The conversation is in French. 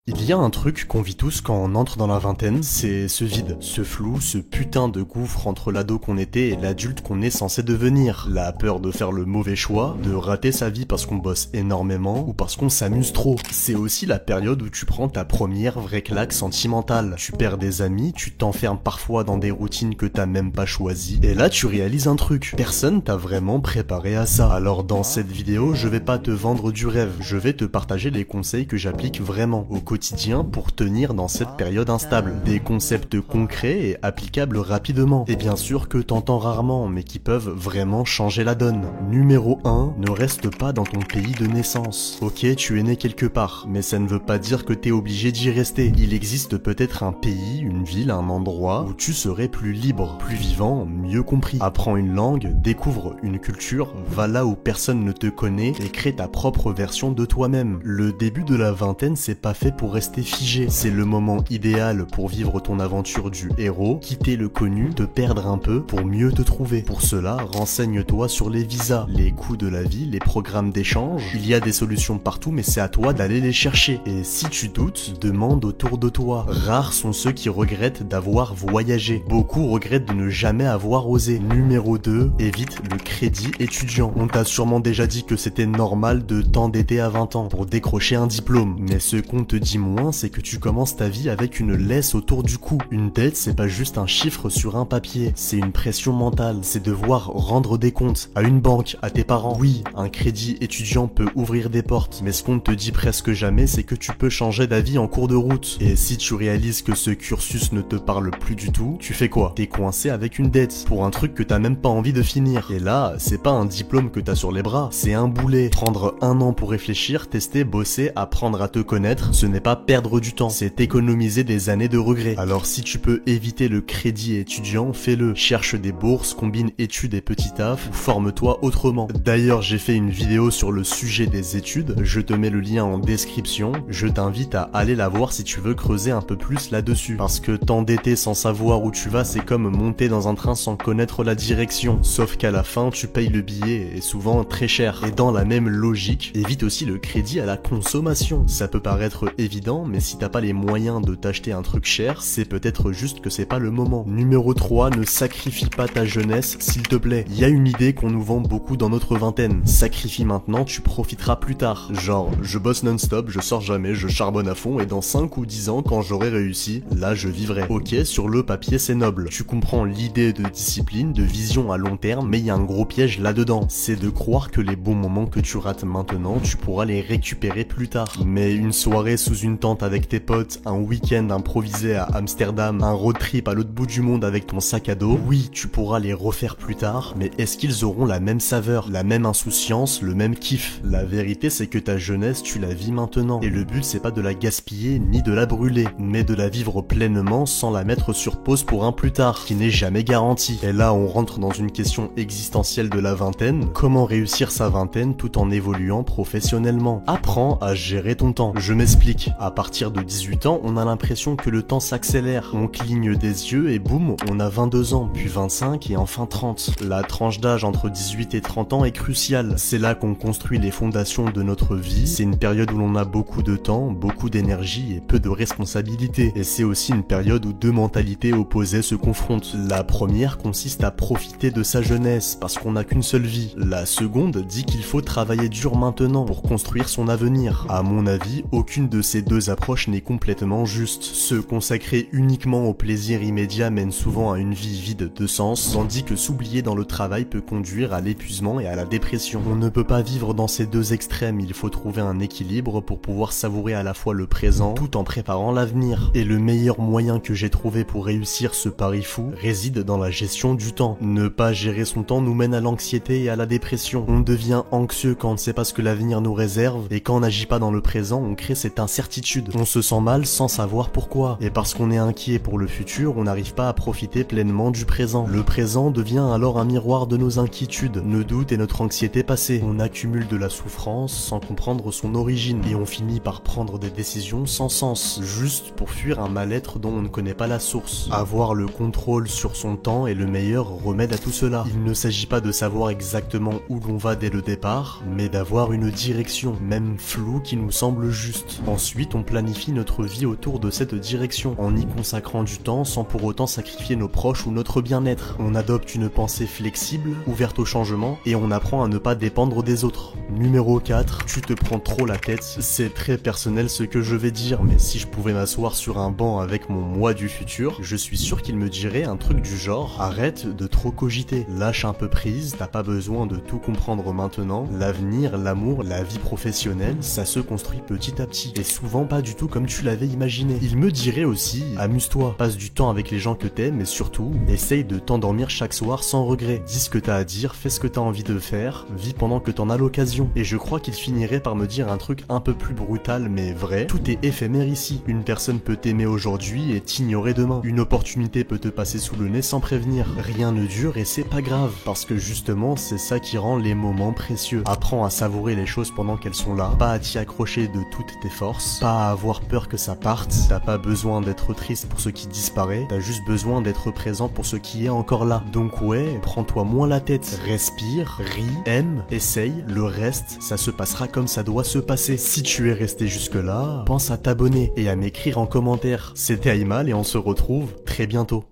Il y a un truc qu'on vit tous quand on entre dans la vingtaine, c'est ce vide, ce flou, ce putain de gouffre entre l'ado qu'on était et l'adulte qu'on est censé devenir. La peur de faire le mauvais choix, de rater sa vie parce qu'on bosse énormément ou parce qu'on s'amuse trop. C'est aussi la période où tu prends ta première vraie claque sentimentale. Tu perds des amis, tu t'enfermes parfois dans des routines que t'as même pas choisies, et là tu réalises un truc. Personne t'a vraiment préparé à ça. Alors dans cette vidéo, je vais pas te vendre du rêve, je vais te partager les conseils que j'applique vraiment au quotidien pour tenir dans cette période instable. Des concepts concrets et applicables rapidement. Et bien sûr que t'entends rarement, mais qui peuvent vraiment changer la donne. Numéro 1, ne reste pas dans ton pays de naissance. Ok, tu es né quelque part, mais ça ne veut pas dire que t'es obligé d'y rester. Il existe peut-être un pays, une ville, un endroit où tu serais plus libre, plus vivant, mieux compris. Apprends une langue, découvre une culture, va là où personne ne te connaît et crée ta propre version de toi-même. Le début de la vingtaine, c'est pas fait pour rester figé. C'est le moment idéal pour vivre ton aventure du héros, quitter le connu, te perdre un peu pour mieux te trouver. Pour cela, renseigne-toi sur les visas, les coûts de la vie, les programmes d'échange. Il y a des solutions partout, mais c'est à toi d'aller les chercher. Et si tu doutes, demande autour de toi. Rares sont ceux qui regrettent d'avoir voyagé. Beaucoup regrettent de ne jamais avoir osé. Numéro 2, évite le crédit étudiant. On t'a sûrement déjà dit que c'était normal de t'endetter à 20 ans pour décrocher un diplôme. Mais ce qu'on te dit moins, c'est que tu commences ta vie avec une laisse autour du cou. Une dette, c'est pas juste un chiffre sur un papier, c'est une pression mentale, c'est devoir rendre des comptes à une banque, à tes parents. Oui, un crédit étudiant peut ouvrir des portes, mais ce qu'on ne te dit presque jamais, c'est que tu peux changer d'avis en cours de route. Et si tu réalises que ce cursus ne te parle plus du tout, tu fais quoi? T'es coincé avec une dette, pour un truc que t'as même pas envie de finir. Et là, c'est pas un diplôme que t'as sur les bras, c'est un boulet. Prendre un an pour réfléchir, tester, bosser, apprendre à te connaître, ce n'est pas perdre du temps, c'est économiser des années de regrets. Alors si tu peux éviter le crédit étudiant, fais-le. Cherche des bourses, combine études et petits taf, ou forme-toi autrement. D'ailleurs, j'ai fait une vidéo sur le sujet des études, je te mets le lien en description, je t'invite à aller la voir si tu veux creuser un peu plus là-dessus. Parce que t'endetter sans savoir où tu vas, c'est comme monter dans un train sans connaître la direction. Sauf qu'à la fin, tu payes le billet, et souvent très cher. Et dans la même logique, évite aussi le crédit à la consommation. Ça peut paraître évident, mais si t'as pas les moyens de t'acheter un truc cher, c'est peut-être juste que c'est pas le moment. Numéro 3, ne sacrifie pas ta jeunesse, s'il te plaît. Il y a une idée qu'on nous vend beaucoup dans notre vingtaine. Sacrifie maintenant, tu profiteras plus tard. Genre, je bosse non-stop, je sors jamais, je charbonne à fond, et dans 5 ou 10 ans, quand j'aurai réussi, là je vivrai. Ok, sur le papier c'est noble. Tu comprends l'idée de discipline, de vision à long terme, mais il y a un gros piège là-dedans. C'est de croire que les bons moments que tu rates maintenant, tu pourras les récupérer plus tard. Mais une soirée sous une tente avec tes potes, un week-end improvisé à Amsterdam, un road trip à l'autre bout du monde avec ton sac à dos, oui, tu pourras les refaire plus tard, mais est-ce qu'ils auront la même saveur, la même insouciance, le même kiff? La vérité, c'est que ta jeunesse, tu la vis maintenant. Et le but, c'est pas de la gaspiller ni de la brûler, mais de la vivre pleinement sans la mettre sur pause pour un plus tard, qui n'est jamais garanti. Et là, on rentre dans une question existentielle de la vingtaine. Comment réussir sa vingtaine tout en évoluant professionnellement? Apprends à gérer ton temps. Je m'explique. À partir de 18 ans, on a l'impression que le temps s'accélère. On cligne des yeux et boum, on a 22 ans, puis 25 et enfin 30. La tranche d'âge entre 18 et 30 ans est cruciale. C'est là qu'on construit les fondations de notre vie. C'est une période où l'on a beaucoup de temps, beaucoup d'énergie et peu de responsabilités. Et c'est aussi une période où deux mentalités opposées se confrontent. La première consiste à profiter de sa jeunesse, parce qu'on n'a qu'une seule vie. La seconde dit qu'il faut travailler dur maintenant pour construire son avenir. À mon avis, aucune de ces deux approches n'est complètement juste. Se consacrer uniquement au plaisir immédiat mène souvent à une vie vide de sens, tandis que s'oublier dans le travail peut conduire à l'épuisement et à la dépression. On ne peut pas vivre dans ces deux extrêmes, il faut trouver un équilibre pour pouvoir savourer à la fois le présent tout en préparant l'avenir. Et le meilleur moyen que j'ai trouvé pour réussir ce pari fou réside dans la gestion du temps. Ne pas gérer son temps nous mène à l'anxiété et à la dépression. On devient anxieux quand on ne sait pas ce que l'avenir nous réserve, et quand on n'agit pas dans le présent, on crée cette incertitude. On se sent mal sans savoir pourquoi. Et parce qu'on est inquiet pour le futur, on n'arrive pas à profiter pleinement du présent. Le présent devient alors un miroir de nos inquiétudes, nos doutes et notre anxiété passée. On accumule de la souffrance sans comprendre son origine, et on finit par prendre des décisions sans sens, juste pour fuir un mal-être dont on ne connaît pas la source. Avoir le contrôle sur son temps est le meilleur remède à tout cela. Il ne s'agit pas de savoir exactement où l'on va dès le départ, mais d'avoir une direction, même floue, qui nous semble juste. Ensuite, Ensuite, on planifie notre vie autour de cette direction, en y consacrant du temps sans pour autant sacrifier nos proches ou notre bien-être. On adopte une pensée flexible, ouverte au changement, et on apprend à ne pas dépendre des autres. Numéro 4, tu te prends trop la tête. C'est très personnel ce que je vais dire, mais si je pouvais m'asseoir sur un banc avec mon moi du futur, je suis sûr qu'il me dirait un truc du genre: arrête de trop cogiter, lâche un peu prise, t'as pas besoin de tout comprendre maintenant, l'avenir, l'amour, la vie professionnelle, ça se construit petit à petit, et souvent pas du tout comme tu l'avais imaginé. Il me dirait aussi: amuse-toi, passe du temps avec les gens que t'aimes, et surtout, essaye de t'endormir chaque soir sans regret. Dis ce que t'as à dire, fais ce que t'as envie de faire, vis pendant que t'en as l'occasion. Et je crois qu'il finirait par me dire un truc un peu plus brutal mais vrai: tout est éphémère ici. Une personne peut t'aimer aujourd'hui et t'ignorer demain. Une opportunité peut te passer sous le nez sans prévenir. Rien ne dure et c'est pas grave, parce que justement c'est ça qui rend les moments précieux. Apprends à savourer les choses pendant qu'elles sont là, pas à t'y accrocher de toutes tes forces, pas à avoir peur que ça parte. T'as pas besoin d'être triste pour ce qui disparaît, t'as juste besoin d'être présent pour ce qui est encore là. Donc ouais, prends-toi moins la tête, respire, ris, aime, essaye, le reste, ça se passera comme ça doit se passer. Si tu es resté jusque là, pense à t'abonner et à m'écrire en commentaire. C'était Aymal et on se retrouve très bientôt.